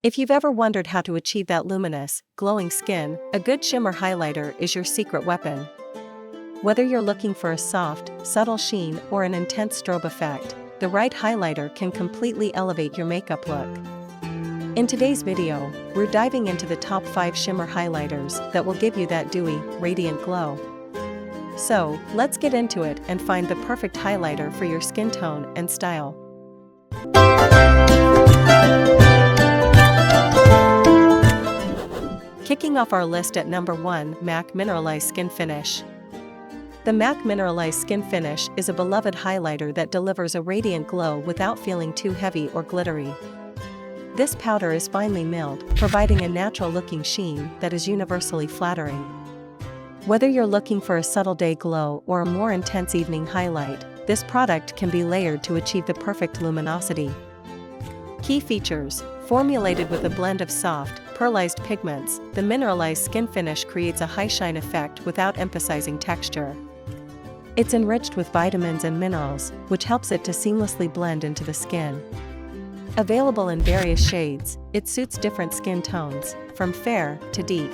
If you've ever wondered how to achieve that luminous, glowing skin, a good shimmer highlighter is your secret weapon. Whether you're looking for a soft, subtle sheen or an intense strobe effect, the right highlighter can completely elevate your makeup look. In today's video, we're diving into the top 5 shimmer highlighters that will give you that dewy, radiant glow. So, let's get into it and find the perfect highlighter for your skin tone and style. Kicking off our list at number 1, MAC Mineralized Skinfinish. The MAC Mineralized Skinfinish is a beloved highlighter that delivers a radiant glow without feeling too heavy or glittery. This powder is finely milled, providing a natural-looking sheen that is universally flattering. Whether you're looking for a subtle day glow or a more intense evening highlight, this product can be layered to achieve the perfect luminosity. Key features: formulated with a blend of soft, pearlized pigments, the Mineralized Skinfinish creates a high shine effect without emphasizing texture. It's enriched with vitamins and minerals, which helps it to seamlessly blend into the skin. Available in various shades, it suits different skin tones, from fair to deep.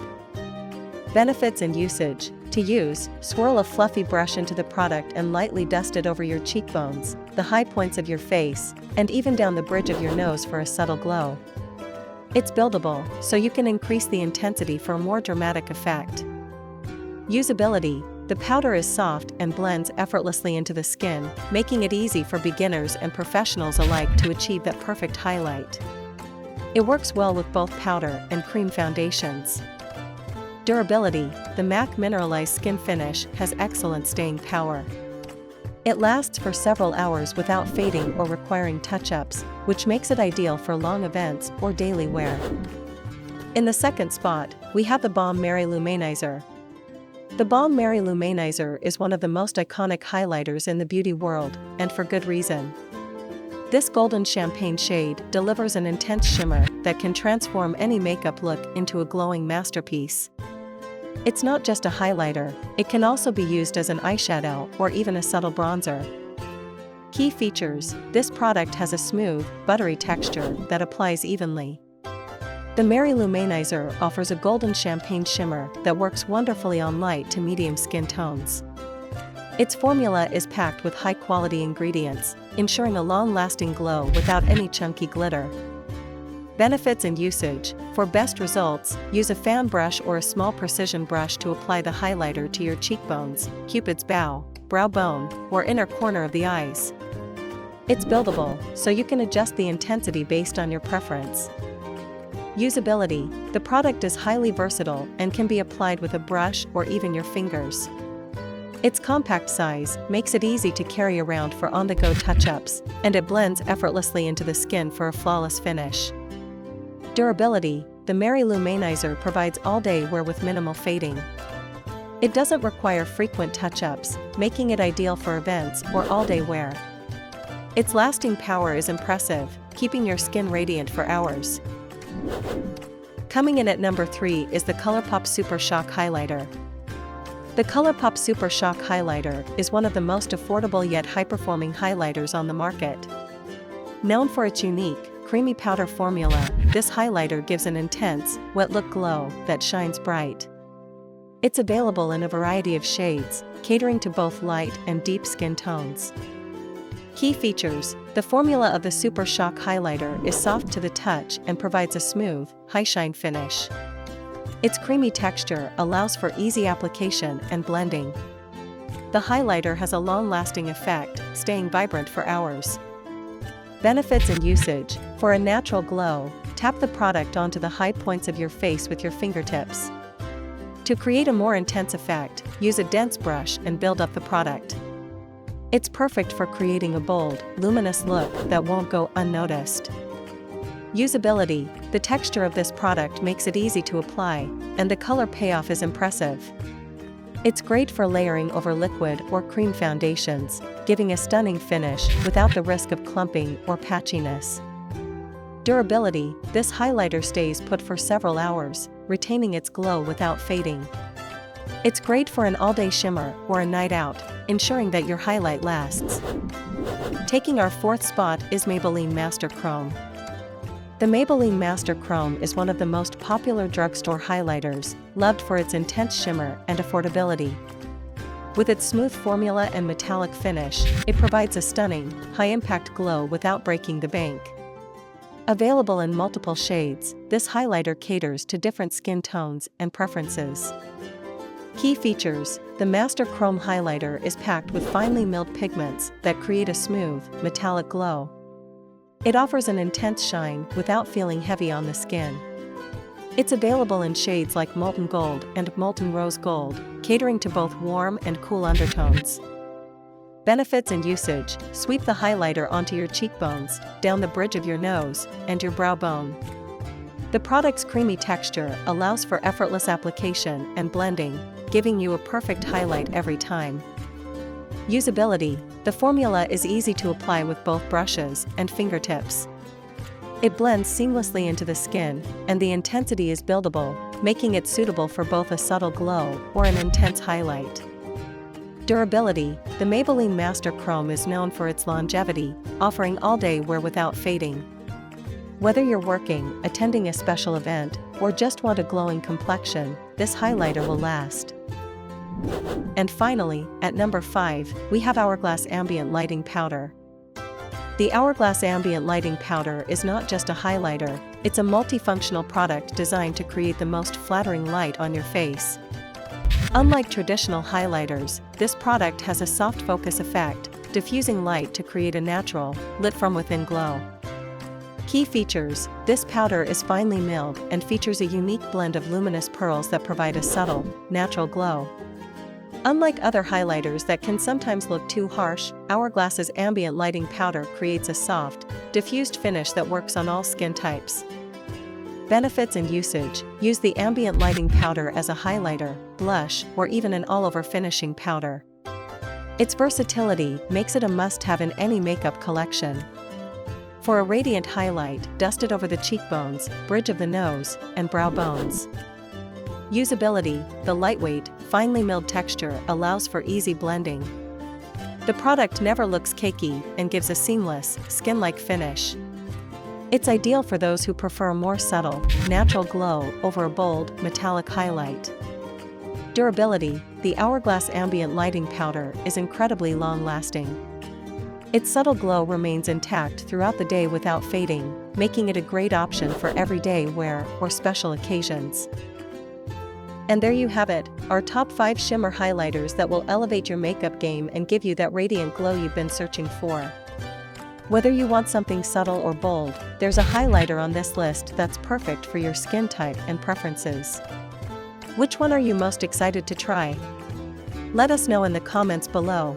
Benefits and usage: to use, swirl a fluffy brush into the product and lightly dust it over your cheekbones, the high points of your face, and even down the bridge of your nose for a subtle glow. It's buildable, so you can increase the intensity for a more dramatic effect. Usability: the powder is soft and blends effortlessly into the skin, making it easy for beginners and professionals alike to achieve that perfect highlight. It works well with both powder and cream foundations. Durability: the MAC Mineralized Skinfinish has excellent staying power. It lasts for several hours without fading or requiring touch-ups, which makes it ideal for long events or daily wear. In the second spot, we have the Balm Mar Luminizer. The Balm Mar Luminizer is one of the most iconic highlighters in the beauty world, and for good reason. This golden champagne shade delivers an intense shimmer that can transform any makeup look into a glowing masterpiece. It's not just a highlighter, it can also be used as an eyeshadow or even a subtle bronzer. Key features: this product has a smooth, buttery texture that applies evenly. The Mar Luminizer offers a golden champagne shimmer that works wonderfully on light to medium skin tones. Its formula is packed with high-quality ingredients, ensuring a long-lasting glow without any chunky glitter. Benefits and usage: for best results, use a fan brush or a small precision brush to apply the highlighter to your cheekbones, cupid's bow, brow bone, or inner corner of the eyes. It's buildable, so you can adjust the intensity based on your preference. Usability: the product is highly versatile and can be applied with a brush or even your fingers. Its compact size makes it easy to carry around for on-the-go touch-ups, and it blends effortlessly into the skin for a flawless finish. Durability: the Mar Luminizer provides all-day wear with minimal fading. It doesn't require frequent touch-ups, making it ideal for events or all-day wear. Its lasting power is impressive, keeping your skin radiant for hours. Coming in at number 3 is the ColourPop Super Shock Highlighter. The ColourPop Super Shock Highlighter is one of the most affordable yet high-performing highlighters on the market. Known for its unique, creamy powder formula, this highlighter gives an intense, wet-look glow that shines bright. It's available in a variety of shades, catering to both light and deep skin tones. Key features: the formula of the Super Shock Highlighter is soft to the touch and provides a smooth, high-shine finish. Its creamy texture allows for easy application and blending. The highlighter has a long-lasting effect, staying vibrant for hours. Benefits and usage: for a natural glow, tap the product onto the high points of your face with your fingertips. To create a more intense effect, use a dense brush and build up the product. It's perfect for creating a bold, luminous look that won't go unnoticed. Usability: the texture of this product makes it easy to apply, and the color payoff is impressive. It's great for layering over liquid or cream foundations, giving a stunning finish without the risk of clumping or patchiness. Durability: this highlighter stays put for several hours, retaining its glow without fading. It's great for an all-day shimmer or a night out, ensuring that your highlight lasts. Taking our 4th spot is Maybelline Master Chrome. The Maybelline Master Chrome is one of the most popular drugstore highlighters, loved for its intense shimmer and affordability. With its smooth formula and metallic finish, it provides a stunning, high-impact glow without breaking the bank. Available in multiple shades, this highlighter caters to different skin tones and preferences. Key features: the Master Chrome highlighter is packed with finely milled pigments that create a smooth, metallic glow. It offers an intense shine without feeling heavy on the skin. It's available in shades like Molten Gold and Molten Rose Gold, catering to both warm and cool undertones. Benefits and usage: sweep the highlighter onto your cheekbones, down the bridge of your nose, and your brow bone. The product's creamy texture allows for effortless application and blending, giving you a perfect highlight every time. Usability: the formula is easy to apply with both brushes and fingertips. It blends seamlessly into the skin, and the intensity is buildable, making it suitable for both a subtle glow or an intense highlight. Durability: the Maybelline Master Chrome is known for its longevity, offering all-day wear without fading. Whether you're working, attending a special event, or just want a glowing complexion, this highlighter will last. And finally, at number 5, we have Hourglass Ambient Lighting Powder. The Hourglass Ambient Lighting Powder is not just a highlighter, it's a multifunctional product designed to create the most flattering light on your face. Unlike traditional highlighters, this product has a soft focus effect, diffusing light to create a natural, lit-from-within glow. Key features: this powder is finely milled and features a unique blend of luminous pearls that provide a subtle, natural glow. Unlike other highlighters that can sometimes look too harsh, Hourglass's ambient lighting powder creates a soft, diffused finish that works on all skin types. Benefits and usage: use the ambient lighting powder as a highlighter, blush, or even an all-over finishing powder. Its versatility makes it a must-have in any makeup collection. For a radiant highlight, dust it over the cheekbones, bridge of the nose, and brow bones. Usability: the lightweight, finely milled texture allows for easy blending. The product never looks cakey and gives a seamless, skin-like finish. It's ideal for those who prefer a more subtle, natural glow over a bold, metallic highlight. Durability: the Hourglass Ambient Lighting Powder is incredibly long-lasting. Its subtle glow remains intact throughout the day without fading, making it a great option for everyday wear or special occasions. And there you have it, our top 5 shimmer highlighters that will elevate your makeup game and give you that radiant glow you've been searching for. Whether you want something subtle or bold, there's a highlighter on this list that's perfect for your skin type and preferences. Which one are you most excited to try? Let us know in the comments below.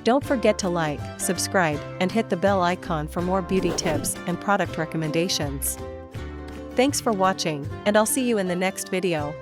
Don't forget to like, subscribe, and hit the bell icon for more beauty tips and product recommendations. Thanks for watching, and I'll see you in the next video.